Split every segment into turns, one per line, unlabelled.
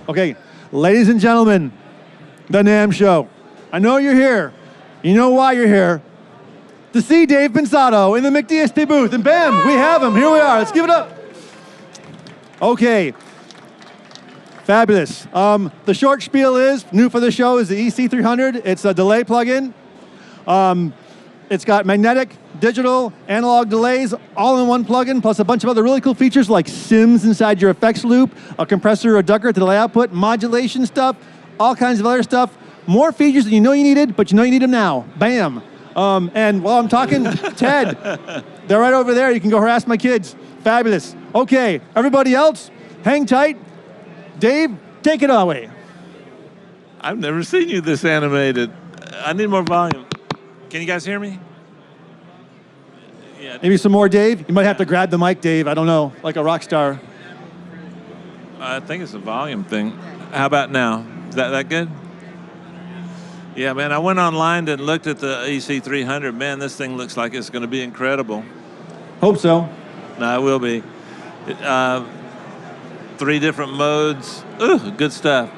Okay, ladies and gentlemen, the NAMM show. I know you're here. You know why you're here. To see Dave Pensado in the McDSP booth. And bam, we have him. Here we are. Let's give it up. Okay. Fabulous. The short spiel is, new for the show, is the EC300. It's a delay plugin. It's got magnetic, digital, analog delays, all in one plugin, plus a bunch of other really cool features like sims inside your effects loop, a compressor or ducker to delay output, modulation stuff, all kinds of other stuff. More features than you know you needed, but you know you need them now. Bam. And while I'm talking, Ted, they're right over there. You can go harass my kids. Fabulous. Okay, everybody else, hang tight. Dave, take it away.
I've never seen you this animated. I need more volume. Can you guys hear me? Yeah.
Maybe some more, Dave? You might have to grab the mic, Dave. I don't know, like a rock star.
I think it's a volume thing. How about now? Is that good? Yeah, man, I went online and looked at the EC300. Man, this thing looks like it's going to be incredible.
Hope so.
No, it will be. 3 different modes. Ooh, good stuff.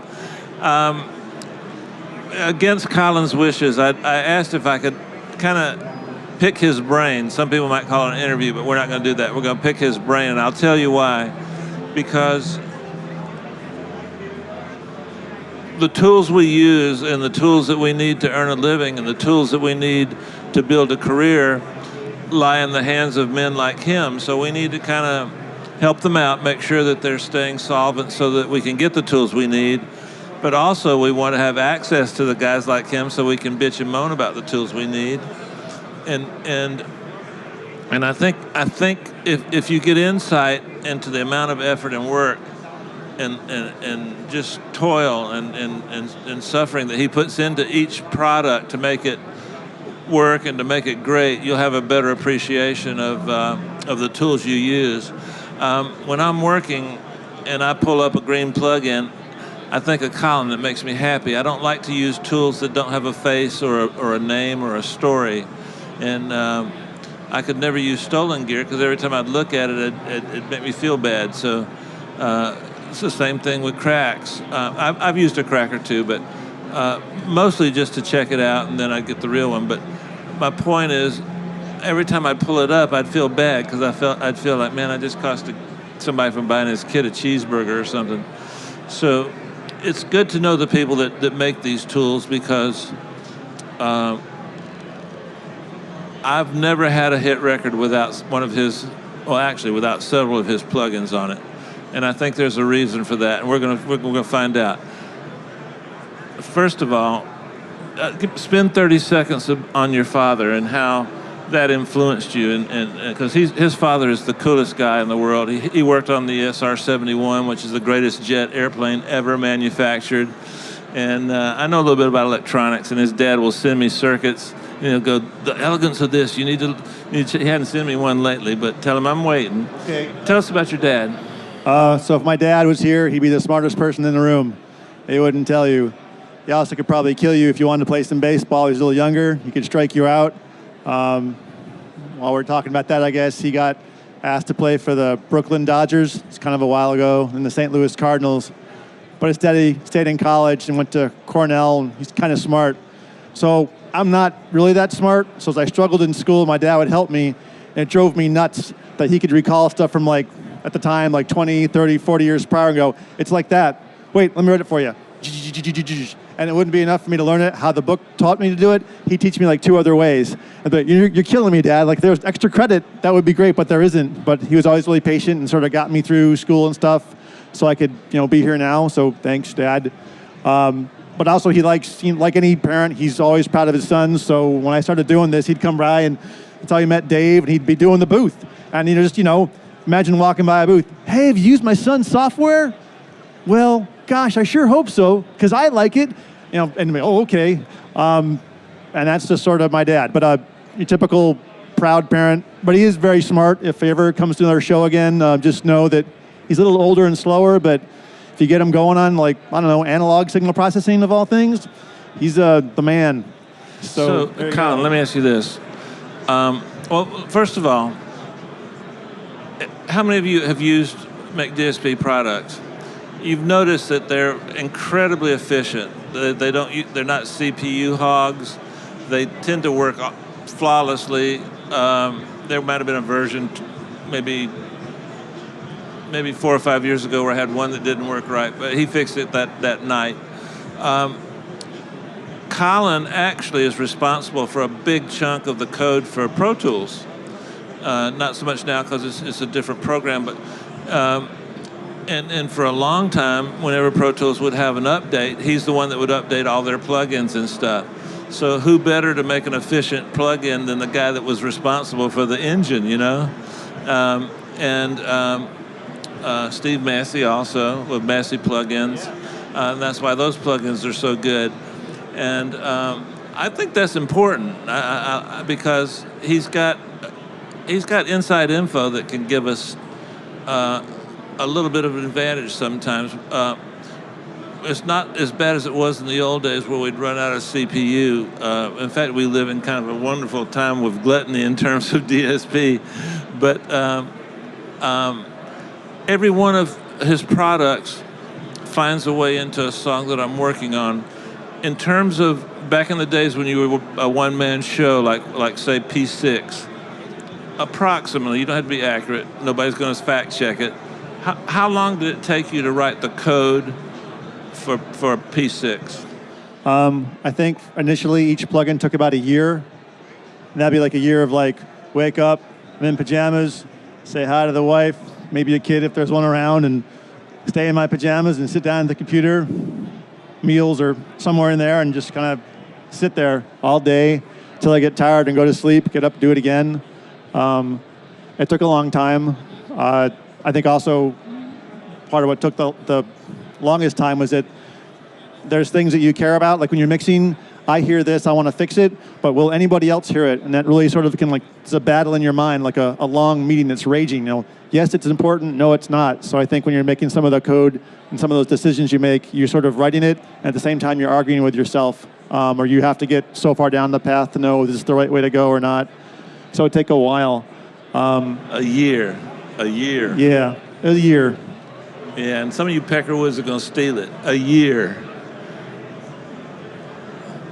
Against Colin's wishes, I asked if I could kind of pick his brain. Some people might call it an interview, but we're not going to do that. We're going to pick his brain, and I'll tell you why. Because the tools we use and the tools that we need to earn a living and the tools that we need to build a career lie in the hands of men like him. So we need to kind of help them out, make sure that they're staying solvent so that we can get the tools we need. But also we want to have access to the guys like him so we can bitch and moan about the tools we need. And I think if you get insight into the amount of effort and work and just toil and suffering that he puts into each product to make it work and to make it great, you'll have a better appreciation of the tools you use. When I'm working and I pull up a green plug-in, I think of Colin. That makes me happy. I don't like to use tools that don't have a face or a name or a story. And I could never use stolen gear because every time I'd look at it, it'd make me feel bad. So it's the same thing with cracks. I've used a crack or two, but mostly just to check it out, and then I'd get the real one. But my point is, every time I'd pull it up, I'd feel bad because I'd feel like, man, I just cost somebody from buying his kid a cheeseburger or something. So it's good to know the people that make these tools, because I've never had a hit record without one of his, well, actually without several of his plugins on it. And I think there's a reason for that, and we're gonna find out. First of all, spend 30 seconds on your father and how that influenced you, and because his father is the coolest guy in the world. He worked on the SR-71, which is the greatest jet airplane ever manufactured. And I know a little bit about electronics, and his dad will send me circuits. Go, the elegance of this, he hadn't sent me one lately, but tell him I'm waiting.
Okay.
Tell us about your dad.
So if my dad was here, he'd be the smartest person in the room. He wouldn't tell you. He also could probably kill you if you wanted to play some baseball. He was a little younger. He could strike you out. While we're talking about that, I guess, he got asked to play for the Brooklyn Dodgers. It's kind of a while ago, and the St. Louis Cardinals. But instead he stayed in college and went to Cornell, and he's kind of smart. So I'm not really that smart. So as I struggled in school, my dad would help me, and it drove me nuts that he could recall stuff from, like, at the time, like 20, 30, 40 years prior, and go, it's like that. Wait, let me write it for you. And it wouldn't be enough for me to learn it how the book taught me to do it. He'd teach me like 2 other ways. But you're killing me, Dad. Like, if there was extra credit, that would be great, but there isn't. But he was always really patient and sort of got me through school and stuff so I could, be here now. So thanks, Dad. But also like any parent, he's always proud of his sons. So when I started doing this, he'd come by, and that's how he met Dave, and he'd be doing the booth. And imagine walking by a booth. Hey, have you used my son's software? Well, gosh, I sure hope so, because I like it. And okay. And that's just sort of my dad. But your typical proud parent. But he is very smart. If he ever comes to another show again, just know that he's a little older and slower, but if you get him going on, like, I don't know, analog signal processing of all things, he's the man.
So Colin, let me ask you this. Well, first of all, how many of you have used McDSP products? you've noticed that they're incredibly efficient. They're not CPU hogs. They tend to work flawlessly. There might have been a version, maybe 4 or 5 years ago, where I had one that didn't work right, but he fixed it that night. Colin actually is responsible for a big chunk of the code for Pro Tools. Not so much now because it's a different program, but and for a long time, whenever Pro Tools would have an update, he's the one that would update all their plugins and stuff. So who better to make an efficient plugin than the guy that was responsible for the engine, you know? Steve Massey also with Massey plugins, and that's why those plugins are so good. And I think that's important because he's got inside info that can give us a little bit of an advantage sometimes. It's not as bad as it was in the old days where we'd run out of CPU. In fact, we live in kind of a wonderful time with gluttony in terms of DSP. But every one of his products finds a way into a song that I'm working on. In terms of back in the days when you were a one-man show, like say P6, approximately, you don't have to be accurate, nobody's going to fact check it. How long did it take you to write the code for P6?
I think initially each plugin took about a year. And that'd be like a year of like, wake up, I'm in pajamas, say hi to the wife, maybe a kid if there's one around, and stay in my pajamas and sit down at the computer, meals or somewhere in there, and just kind of sit there all day until I get tired and go to sleep, get up, do it again. It took a long time. I think also part of what took the longest time was that there's things that you care about, like when you're mixing, I hear this, I want to fix it, but will anybody else hear it? And that really sort of can, like, it's a battle in your mind, like a long meeting that's raging. You know, yes, it's important, no, it's not. So I think when you're making some of the code and some of those decisions you make, you're sort of writing it, and at the same time you're arguing with yourself, or you have to get so far down the path to know if this is the right way to go or not. So it take a while.
A year.
Yeah, a year.
Yeah, and some of you peckerwoods are going to steal it. A year.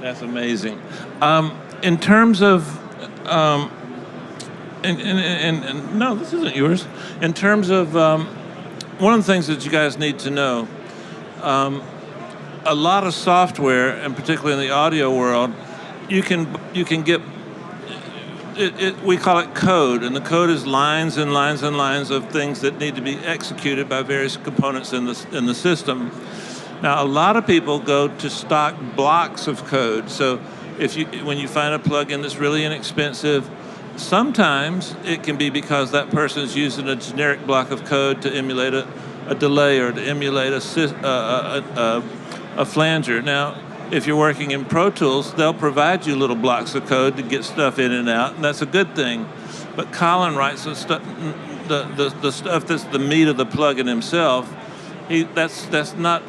That's amazing. In terms of, and no, this isn't yours. In terms of, one of the things that you guys need to know, a lot of software, and particularly in the audio world, you can get. We call it code, and the code is lines and lines and lines of things that need to be executed by various components in the system. Now, a lot of people go to stock blocks of code. So, when you find a plugin that's really inexpensive, sometimes it can be because that person is using a generic block of code to emulate a delay or to emulate a flanger. Now, if you're working in Pro Tools, they'll provide you little blocks of code to get stuff in and out, and that's a good thing. But Colin writes the stuff that's the meat of the plugin himself. That's not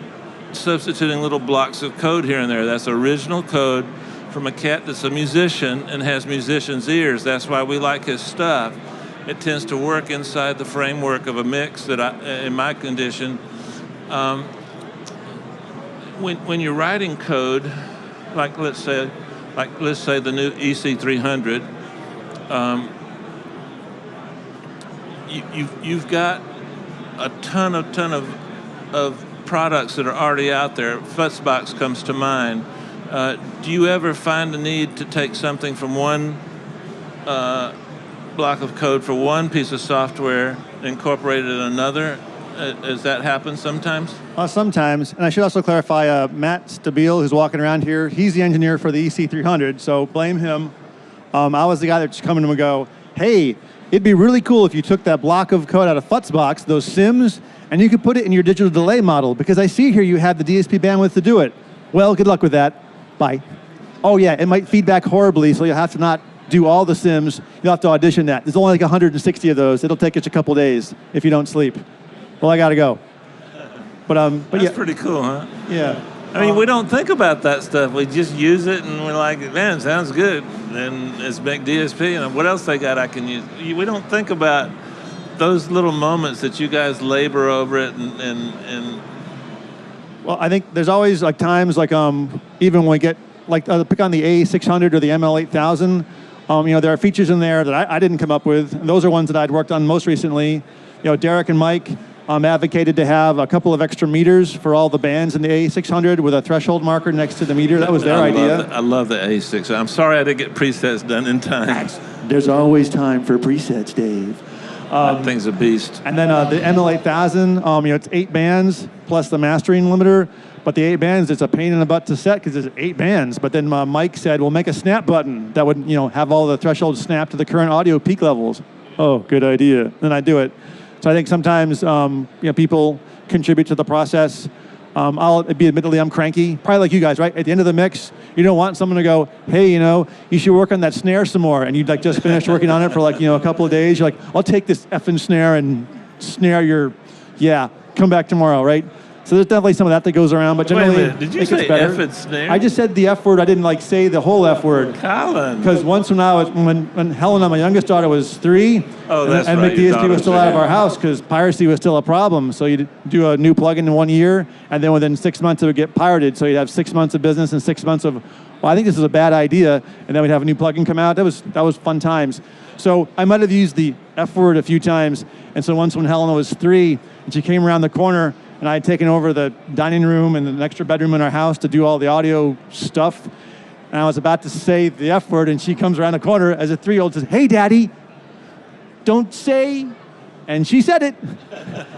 substituting little blocks of code here and there. That's original code from a cat that's a musician and has musician's ears. That's why we like his stuff. It tends to work inside the framework of a mix that in my condition. When you're writing code, like let's say the new EC300, you've got a ton of products that are already out there. FutzBox comes to mind. Do you ever find the need to take something from one block of code for one piece of software, incorporate it in another? Does that happen sometimes?
Sometimes, and I should also clarify, Matt Stabile, who's walking around here, he's the engineer for the EC300, so blame him. I was the guy that's coming to him and go, hey, it'd be really cool if you took that block of code out of FutzBox, those sims, and you could put it in your digital delay model, because I see here you have the DSP bandwidth to do it. Well, good luck with that. Bye. Oh yeah, it might feedback horribly, so you'll have to not do all the sims. You'll have to audition that. There's only like 160 of those. It'll take us a couple days if you don't sleep. Well, I gotta go. But
That's
yeah,
pretty cool, huh?
Yeah.
I mean, we don't think about that stuff. We just use it, and we're like, man, it sounds good. And it's McDSP, and what else they got I can use? We don't think about those little moments that you guys labor over it, and
Well, I think there's always like times like even when we get like pick on the A600 or the ML8000, there are features in there that I didn't come up with. And those are ones that I'd worked on most recently. Derek and Mike advocated to have a couple of extra meters for all the bands in the A600 with a threshold marker next to the meter. That was their idea.
I love the A6. I'm sorry I didn't get presets done in time.
There's always time for presets, Dave.
That thing's a beast.
And then the ML8000, it's 8 bands plus the mastering limiter. But the 8 bands, it's a pain in the butt to set because it's 8 bands. But then Mike said, we'll make a snap button that would, have all the thresholds snap to the current audio peak levels. Oh, good idea. Then I do it. So I think sometimes, people contribute to the process. Admittedly, I'm cranky, probably like you guys, right? At the end of the mix, you don't want someone to go, hey, you should work on that snare some more. And you'd like just finished working on it for a couple of days. You're like, I'll take this effing snare and snare your, come back tomorrow, right? So there's definitely some of that goes around, but generally,
wait a minute. Did you say F and snare?
I just said the F word. I didn't say the whole F word.
Colin.
Because once when Helena, my youngest daughter, was 3, and
right.
McDSP was still out of our house because piracy was still a problem. So you'd do a new plugin in 1 year, and then within 6 months it would get pirated. So you'd have 6 months of business and 6 months of, well, I think this is a bad idea, and then we'd have a new plugin come out. That was fun times. So I might have used the F word a few times, and so once when Helena was 3, and she came around the corner, and I had taken over the dining room and an extra bedroom in our house to do all the audio stuff. And I was about to say the F word, and she comes around the corner as a 3-year-old says, hey, Daddy, don't say. And she said it.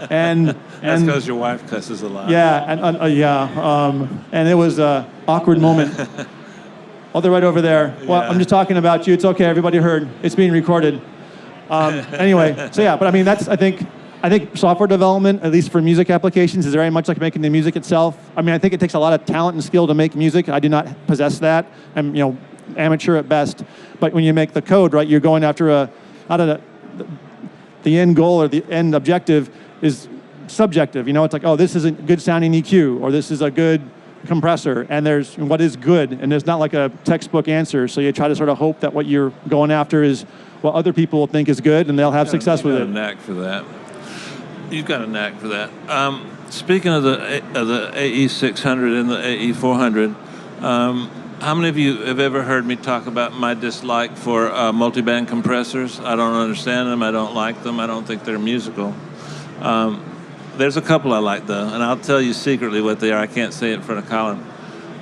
And
that's because your wife cusses a lot.
Yeah, and it was an awkward moment. Oh, they're right over there. Well, I'm just talking about you. It's okay. Everybody heard. It's being recorded. Anyway, but I mean, I think software development, at least for music applications, is very much like making the music itself. I mean, I think it takes a lot of talent and skill to make music. I do not possess that. I'm, amateur at best. But when you make the code, right, you're going after the end goal or the end objective is subjective. It's like, oh, this is a good sounding EQ, or this is a good compressor, and there's what is good, and there's not like a textbook answer. So you try to sort of hope that what you're going after is what other people will think is good, and they'll have success with it.
You've got a knack for that. You've got a knack for that. Speaking of the AE600 and the AE400, how many of you have ever heard me talk about my dislike for multiband compressors? I don't understand them. I don't like them. I don't think they're musical. There's a couple I like, though, and I'll tell you secretly what they are. I can't say it in front of Colin.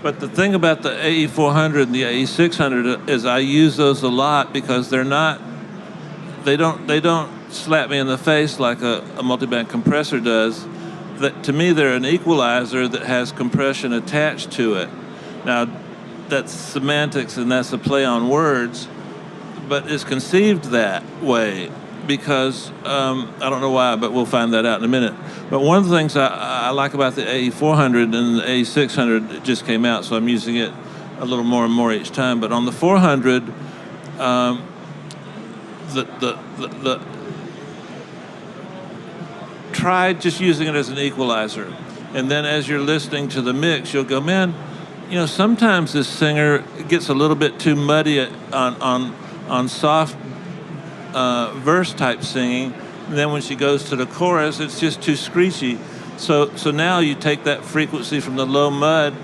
But the thing about the AE400 and the AE600 is I use those a lot because they don't slap me in the face like a multiband compressor does. That to me, they're an equalizer that has compression attached to it. Now, that's semantics and that's a play on words, but it's conceived that way because I don't know why, but we'll find that out in a minute. But one of the things I like about the AE400 and the AE600, it just came out, so I'm using it a little more and more each time. But on the 400, try just using it as an equalizer. And then as you're listening to the mix, you'll go, man, sometimes this singer gets a little bit too muddy on soft verse type singing. And then when she goes to the chorus, it's just too screechy. So now you take that frequency from the low mud,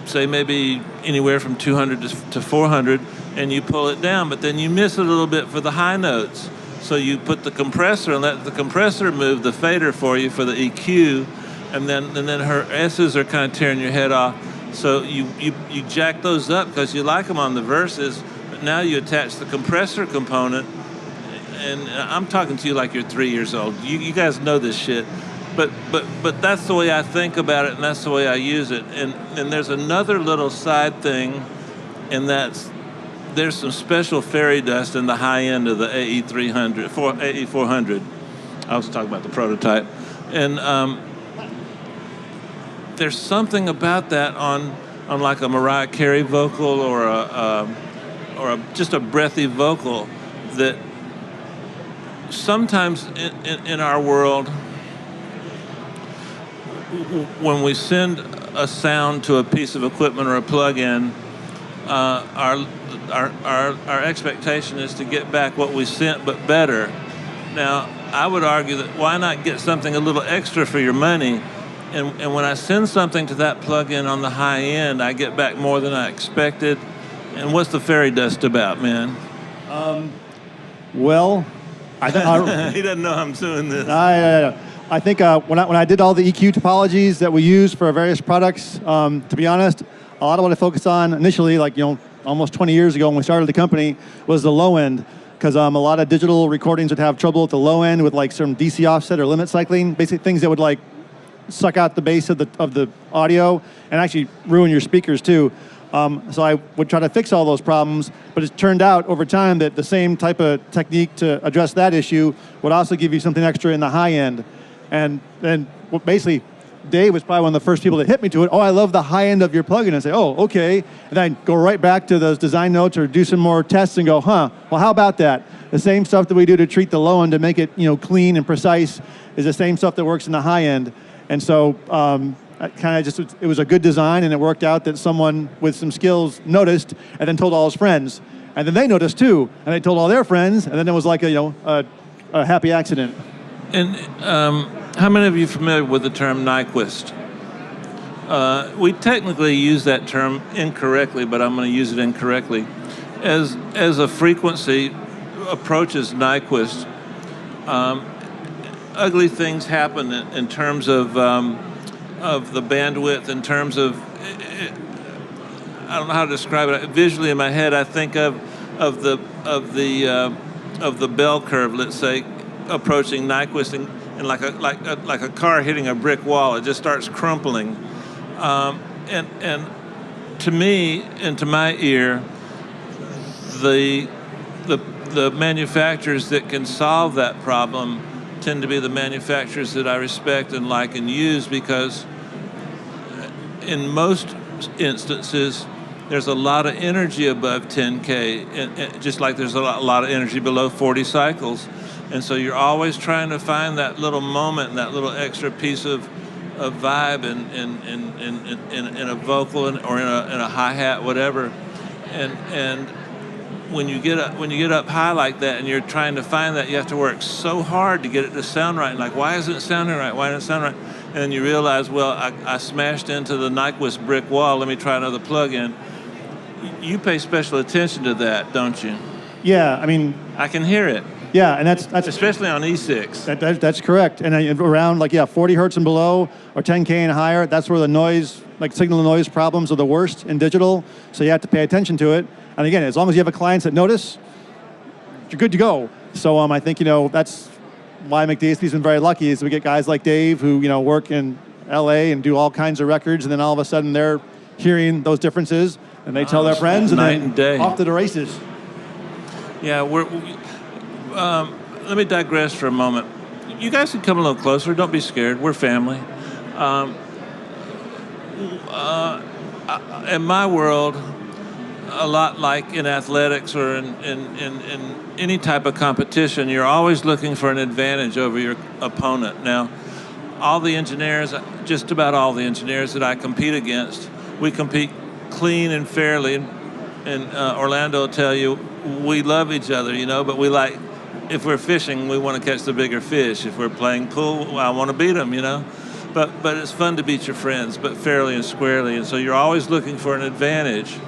say maybe anywhere from 200 to 400, and you pull it down, but then you miss it a little bit for the high notes. So you put the compressor and let the compressor move the fader for you for the EQ, and then her S's are kind of tearing your head off. So you jack those up because you like them on the verses, but now you attach the compressor component, and I'm talking to you like you're 3 years old. You guys know this shit, but that's the way I think about it, and that's the way I use it. And there's another little side thing, and there's some special fairy dust in the high end of the AE400. I was talking about the prototype. And there's something about that on like a Mariah Carey vocal or just a breathy vocal that sometimes in our world, when we send a sound to a piece of equipment or a plug-in, our expectation is to get back what we sent, but better. Now, I would argue that why not get something a little extra for your money and when I send something to that plugin on the high end, I get back more than I expected. And what's the fairy dust about, man?
Well,
He doesn't know I'm doing this.
I think when I did all the EQ topologies that we use for various products, to be honest, a lot of what I focused on initially, like, almost 20 years ago when we started the company, was the low end. Because a lot of digital recordings would have trouble at the low end with like some DC offset or limit cycling, basically things that would like suck out the bass of the audio and actually ruin your speakers too. So I would try to fix all those problems, but it turned out over time that the same type of technique to address that issue would also give you something extra in the high end. And then basically, Dave was probably one of the first people that hit me to it. Oh, I love the high end of your plugin. And I say, oh, okay. And then I go right back to those design notes or do some more tests and go, well, how about that? The same stuff that we do to treat the low end to make it clean and precise is the same stuff that works in the high end. And so it was a good design, and it worked out that someone with some skills noticed and then told all his friends. And then they noticed too, and they told all their friends, and then it was like a happy accident.
And how many of you are familiar with the term Nyquist? We technically use that term incorrectly, but I'm going to use it incorrectly. As a frequency approaches Nyquist, ugly things happen in terms of the bandwidth, in terms of, I don't know how to describe it. Visually in my head, I think of the bell curve, let's say, approaching Nyquist, and like a car hitting a brick wall. It just starts crumpling. And to me, and to my ear, the manufacturers that can solve that problem tend to be the manufacturers that I respect and like and use, because in most instances there's a lot of energy above 10K, and just like there's a lot of energy below 40 cycles. And so you're always trying to find that little moment and that little extra piece of vibe in a vocal or in a hi-hat, whatever. And when you get up high like that and you're trying to find that, you have to work so hard to get it to sound right. And like, why isn't it sounding right? Why doesn't it sound right? And then you realize, well, I smashed into the Nyquist brick wall. Let me try another plug-in. You pay special attention to that, don't you?
Yeah, I mean,
I can hear it.
Yeah, and that's
especially on E6.
That's correct. And around 40 hertz and below, or 10K and higher, that's where the noise, signal to noise problems are the worst in digital. So you have to pay attention to it. And again, as long as you have a clients that notice, you're good to go. So I think that's why McDSP's been very lucky, is we get guys like Dave who work in LA and do all kinds of records, and then all of a sudden they're hearing those differences, and they tell their friends, and then off to the races.
Yeah, let me digress for a moment. You guys can come a little closer. Don't be scared. We're family. In my world, a lot like in athletics or in any type of competition, you're always looking for an advantage over your opponent. Now, just about all the engineers that I compete against, we compete clean and fairly. And Orlando will tell you, we love each other, but we like, if we're fishing, we want to catch the bigger fish. If we're playing pool, I want to beat them, But it's fun to beat your friends, but fairly and squarely. And so you're always looking for an advantage.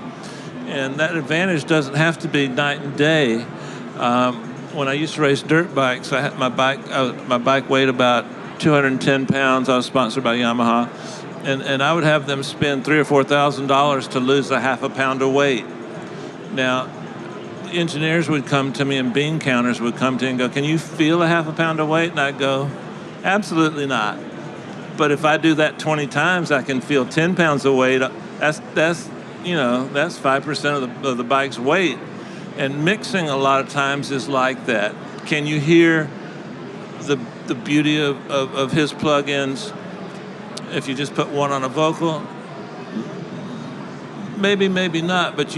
And that advantage doesn't have to be night and day. When I used to race dirt bikes, I had my bike weighed about 210 pounds. I was sponsored by Yamaha. And I would have them spend $3,000 or $4,000 to lose a half a pound of weight. Now, engineers would come to me, and bean counters would come to me and go, "Can you feel a half a pound of weight?" And I'd go, "Absolutely not. But if I do that 20 times, I can feel 10 pounds of weight. That's 5% of the bike's weight." And mixing a lot of times is like that. Can you hear the beauty of his plugins if you just put one on a vocal? Maybe not, but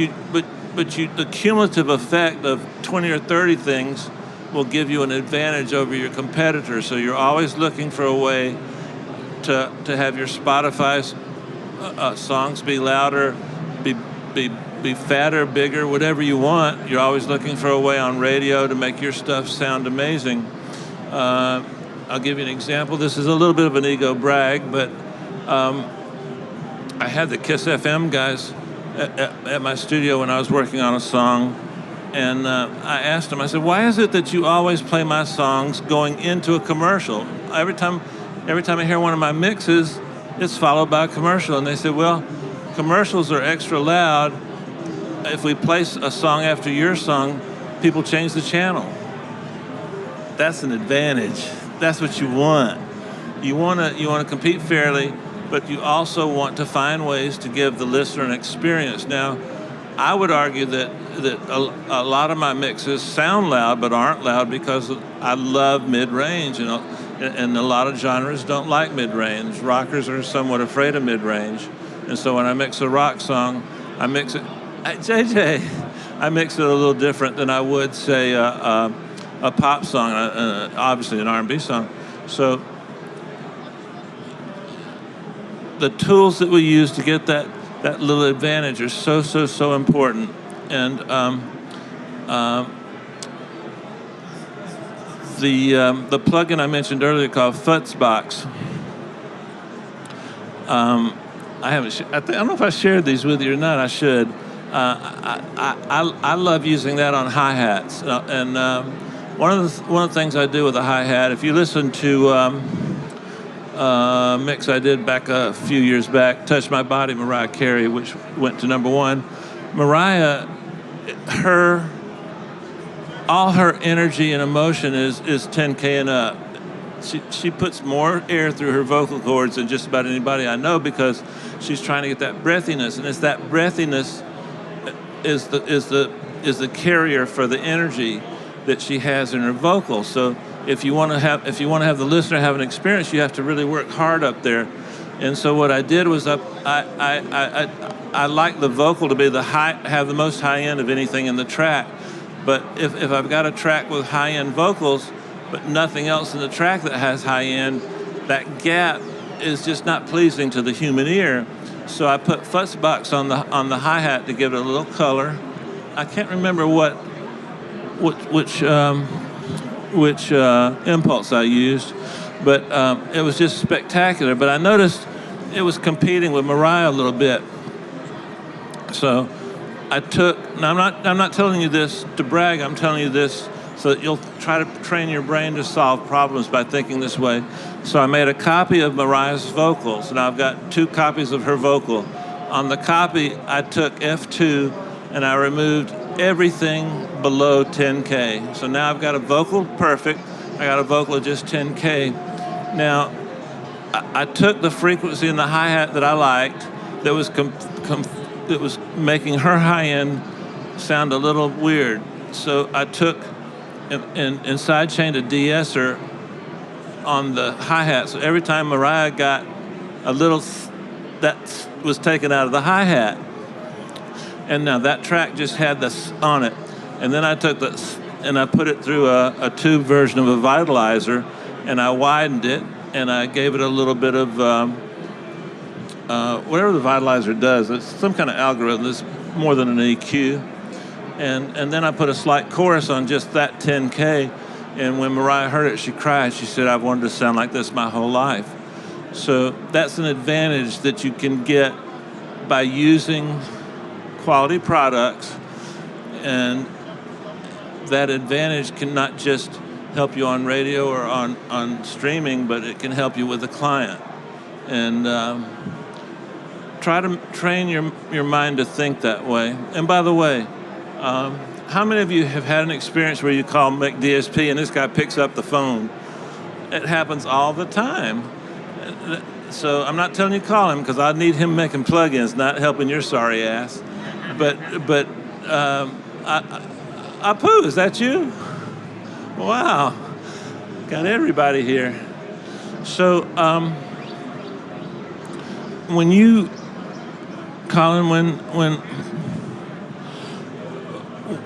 the cumulative effect of 20 or 30 things will give you an advantage over your competitor. So you're always looking for a way to have your Spotify songs be louder, be fatter, bigger, whatever you want. You're always looking for a way on radio to make your stuff sound amazing. I'll give you an example. This is a little bit of an ego brag, but I had the Kiss FM guys at my studio when I was working on a song, and I asked them, I said, why is it that you always play my songs going into a commercial? Every time I hear one of my mixes, it's followed by a commercial. And they said, well, commercials are extra loud. If we place a song after your song, people change the channel. That's an advantage. That's what you want. You want to compete fairly, but you also want to find ways to give the listener an experience. Now, I would argue that a lot of my mixes sound loud but aren't loud because I love mid-range, and a lot of genres don't like mid-range. Rockers are somewhat afraid of mid-range, and so when I mix a rock song, I mix it. JJ, I mix it a little different than I would say a pop song, obviously an R&B song. So the tools that we use to get that little advantage are so important. And the plugin I mentioned earlier called FutzBox. I don't know if I shared these with you or not. I should. I love using that on hi-hats. And one of the things I do with a hi-hat, if you listen to mix I did back a few years back, Touch My Body, Mariah Carey, which went to #1. Mariah, all her energy and emotion is 10K and up. She puts more air through her vocal cords than just about anybody I know because she's trying to get that breathiness, and it's that breathiness is the carrier for the energy that she has in her vocal. So if you want to have the listener have an experience, you have to really work hard up there. And so what I did was I like the vocal to be have the most high end of anything in the track. But if I've got a track with high end vocals, but nothing else in the track that has high end, that gap is just not pleasing to the human ear. So I put FutzBox on the hi-hat to give it a little color. I can't remember which impulse I used, but it was just spectacular. But I noticed it was competing with Mariah a little bit. So I took. Now I'm not telling you this to brag. I'm telling you this so that you'll try to train your brain to solve problems by thinking this way. So I made a copy of Mariah's vocals, and I've got 2 copies of her vocal. On the copy, I took F2 and I removed everything below 10K. So now I've got a vocal perfect. I got a vocal of just 10K. Now, I took the frequency in the hi-hat that I liked that was that was making her high end sound a little weird. So I took and sidechained a de-esser on the hi-hat. So every time Mariah got a little, that was taken out of the hi-hat. And now that track just had this on it. And then I took this and I put it through a tube version of a vitalizer, and I widened it, and I gave it a little bit of whatever the vitalizer does. It's some kind of algorithm. It's more than an EQ. And then I put a slight chorus on just that 10K. And when Mariah heard it, she cried. She said, I've wanted to sound like this my whole life. So that's an advantage that you can get by using quality products. And that advantage can not just help you on radio or on streaming, but it can help you with the client. And try to train your mind to think that way. And by the way, how many of you have had an experience where you call McDSP and this guy picks up the phone? It happens all the time. So I'm not telling you to call him because I need him making plugins, not helping your sorry ass. But Apu, is that you? Wow, got everybody here. So when you, Colin,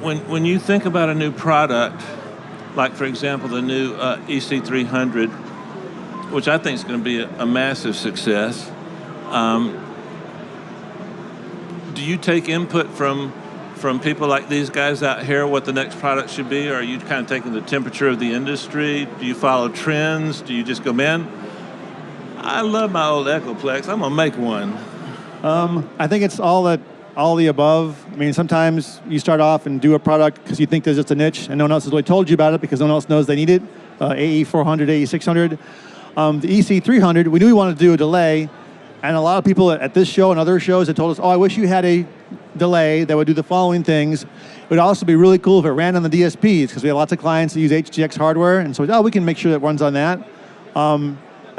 when you think about a new product, like for example the new EC300, which I think is going to be a massive success, do you take input from people like these guys out here what the next product should be, or are you kind of taking the temperature of the industry? Do you follow trends? Do you just go, man, I love my old Echoplex. I'm gonna make one.
I think it's all the above. I mean, sometimes you start off and do a product because you think there's just a niche and no one else has really told you about it because no one else knows they need it. AE400, AE600. The EC300, we knew we wanted to do a delay, and a lot of people at this show and other shows had told us, oh, I wish you had a delay that would do the following things. It would also be really cool if it ran on the DSPs because we have lots of clients that use HGX hardware, and so we can make sure that it runs on that. And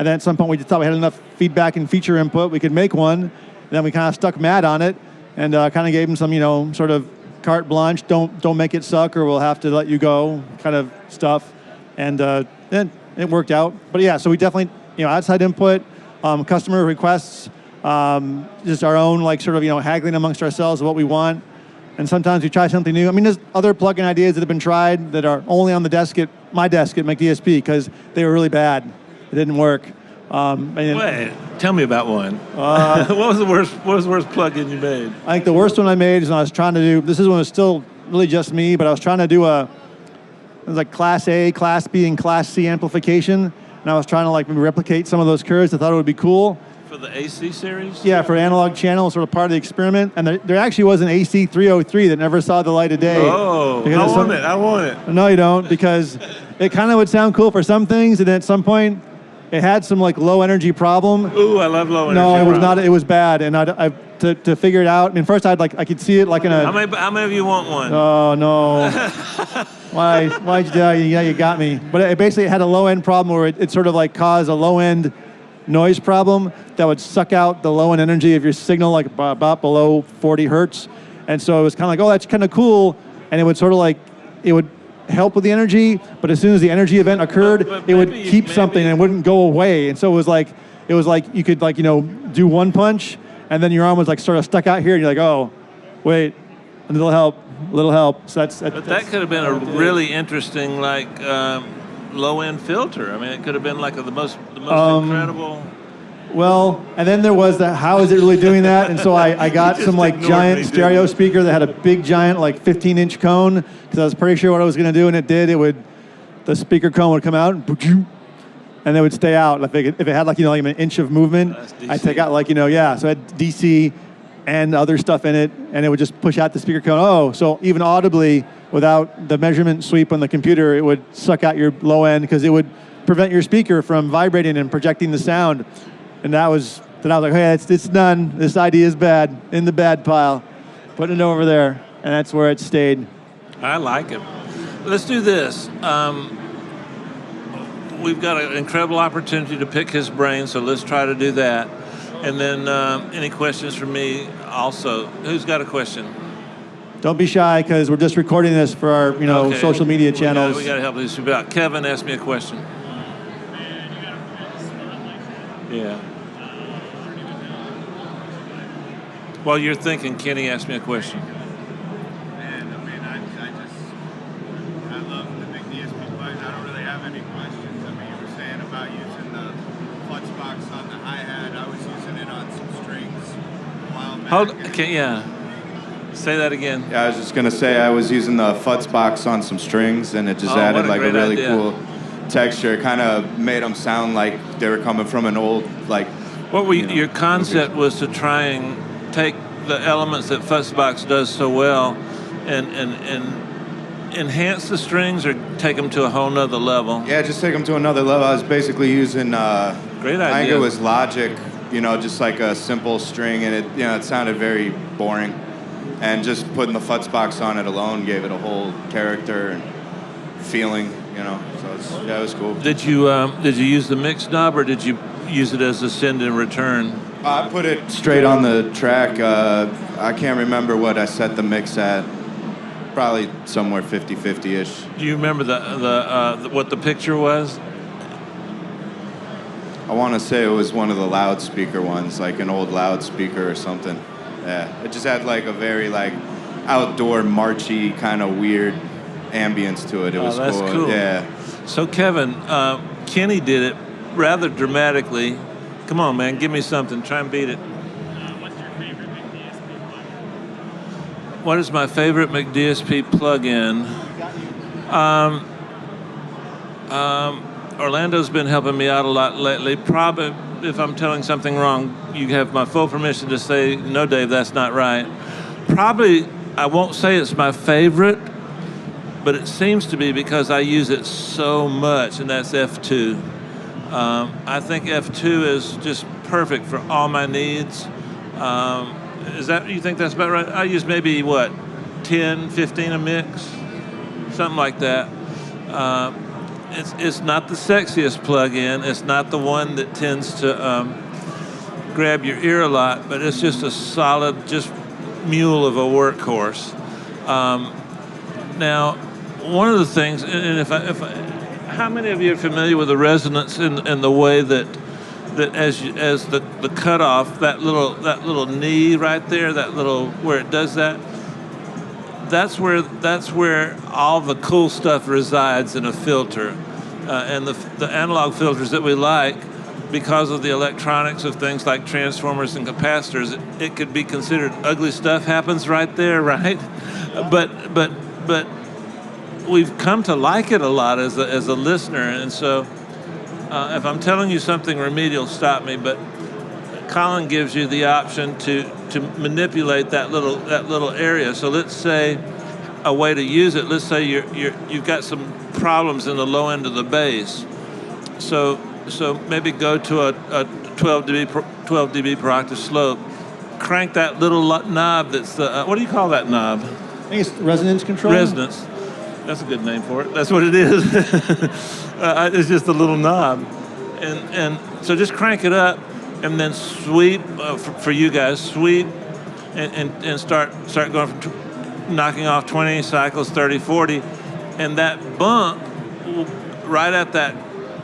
then at some point we just thought we had enough feedback and feature input, we could make one. And then we kind of stuck Matt on it and kind of gave him some, sort of carte blanche, don't make it suck or we'll have to let you go kind of stuff. And then it worked out. But yeah, so we definitely, outside input, customer requests, just our own haggling amongst ourselves of what we want. And sometimes we try something new. I mean, there's other plugin ideas that have been tried that are only on the desk at my desk at McDSP because they were really bad. It didn't work.
Wait, tell me about one. What was the worst plugin you made?
I think the worst one I made is when I was trying to do, this is when it was still really just me, but I was trying to do it was like Class A, Class B, and Class C amplification. And I was trying to replicate some of those curves. I thought it would be cool.
For the AC series?
Yeah, for analog channel, sort of part of the experiment. And there actually was an AC303 that never saw the light of day.
Oh, I want it.
No, you don't, because it kind of would sound cool for some things, and then at some point, it had some low energy problem.
Ooh, I love low energy.
No, it was not. It was bad, and to figure it out. I mean, first I could see it in a.
How many of you want one?
Oh no! Why'd you do that? Yeah, you got me. But it basically had a low end problem where it sort of caused a low end noise problem that would suck out the low end energy of your signal about below 40 hertz, and so it was kind of oh, that's kind of cool, and it would sort of it would help with the energy, but as soon as the energy event occurred, it would keep something and it wouldn't go away. And so it was like you could do one punch, and then your arm was sort of stuck out here, and you're oh, wait, a little help. So
But that could have been a really interesting low end filter. I mean, it could have been the most incredible.
Well, and then there was how is it really doing that? And so I got some giant stereo speaker that had a big giant 15-inch cone because I was pretty sure what I was going to do, and it did. The speaker cone would come out and it would stay out. If it had an inch of movement, I'd take out so it had DC and other stuff in it, and it would just push out the speaker cone. Oh, so even audibly without the measurement sweep on the computer, it would suck out your low end because it would prevent your speaker from vibrating and projecting the sound. And then I was hey, it's done. This idea is bad, in the bad pile. Putting it over there, and that's where it stayed.
I like it. Let's do this. We've got an incredible opportunity to pick his brain, so let's try to do that. And then any questions for me also? Who's got a question?
Don't be shy, because we're just recording this for our social media channels.
We got to help these people out. Kevin asked me a question. Yeah. While you're thinking, Kenny asked me a question.
Man, I love the McDSP plugin. I don't really have any questions. I mean, you were saying about using the FutzBox on the hi-hat. I was using it on some strings a while back.
Say that again.
Yeah, I was just gonna say I was using the FutzBox on some strings, and it just added a really cool texture. It kind of made them sound like they were coming from an old
your concept was to try and take the elements that FutzBox does so well and enhance the strings, or take them to a whole nother level?
Yeah, just take them to another level. I was basically using
great idea.
I think it was Logic, just a simple string, and it sounded very boring. And just putting the FutzBox on it alone gave it a whole character and feeling, So it was cool.
Did you use the mix knob, or did you use it as a send and return?
I put it straight on the track. I can't remember what I set the mix at. Probably somewhere 50-50-ish.
Do you remember what the picture was?
I want to say it was one of the loudspeaker ones, like an old loudspeaker or something. Yeah, it just had a very outdoor marchy kind of weird ambience to it. It was
that's cool.
Yeah.
So Kevin, Kenny did it rather dramatically. Come on, man, give me something. Try and beat it.
What's your favorite McDSP plugin?
What is my favorite McDSP plugin? Orlando's been helping me out a lot lately. if I'm telling something wrong, you have my full permission to say, no, Dave, that's not right. Probably, I won't say it's my favorite, but it seems to be because I use it so much, and that's F2. I think F2 is just perfect for all my needs. Is that, you think that's about right? I use maybe, 10, 15 a mix? Something like that. It's not the sexiest plug-in. It's not the one that tends to grab your ear a lot, but it's just a solid, just mule of a workhorse. Now, one of the things, and how many of you are familiar with the resonance in the way that as the cutoff, that little knee right there, that little where it does that, that's where all the cool stuff resides in a filter, and the analog filters that we like, because of the electronics of things like transformers and capacitors, it could be considered ugly stuff happens right there, right? But we've come to like it a lot as a listener, and so if I'm telling you something remedial, stop me. But Colin gives you the option to manipulate that little area. So let's say a way to use it. Let's say you've got some problems in the low end of the bass. So maybe go to a 12 dB per octave slope. Crank that little knob. That's the what do you call that knob?
I think it's resonance control.
Resonance. That's a good name for it. That's what it is. It's just a little knob, and so just crank it up, and then sweep for you guys. Sweep and start going from knocking off 20 cycles, 30, 40, and that bump right at that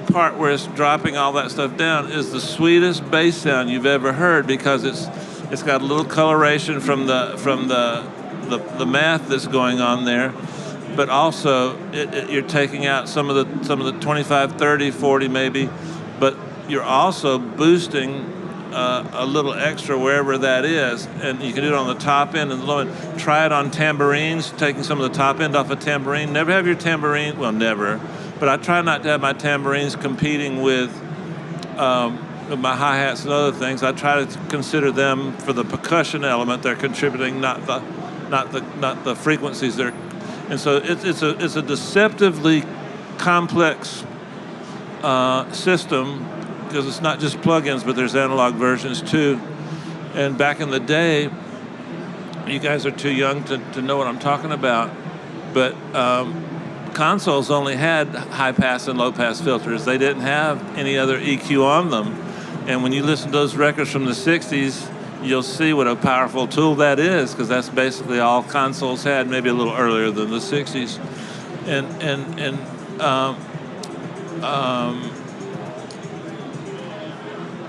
part where it's dropping all that stuff down is the sweetest bass sound you've ever heard, because it's got a little coloration from the math that's going on there, but also you're taking out some of the 25, 30, 40 maybe, but you're also boosting a little extra wherever that is, and you can do it on the top end and the low end. Try it on tambourines, taking some of the top end off a tambourine. Never have your tambourine, well, never, but I try not to have my tambourines competing with my hi-hats and other things. I try to consider them for the percussion element they're contributing, not the frequencies they're. And so it's a deceptively complex system, because it's not just plugins, but there's analog versions too. And back in the day, you guys are too young to know what I'm talking about, but consoles only had high-pass and low-pass filters. They didn't have any other EQ on them. And when you listen to those records from the 60s, you'll see what a powerful tool that is, because that's basically all consoles had, maybe a little earlier than the 60s. And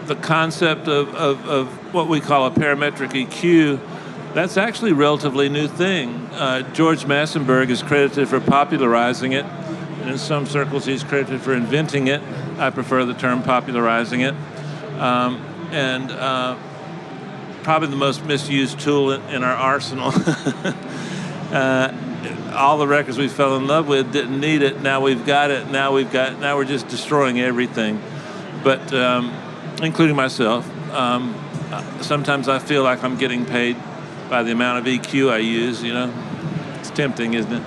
the concept of what we call a parametric EQ, that's actually a relatively new thing. George Massenburg is credited for popularizing it, and in some circles he's credited for inventing it. I prefer the term popularizing it. Probably the most misused tool in our arsenal. All the records we fell in love with didn't need it. Now we've got it. Now we're just destroying everything. But including myself. Sometimes I feel like I'm getting paid by the amount of EQ I use, you know. It's tempting, isn't it?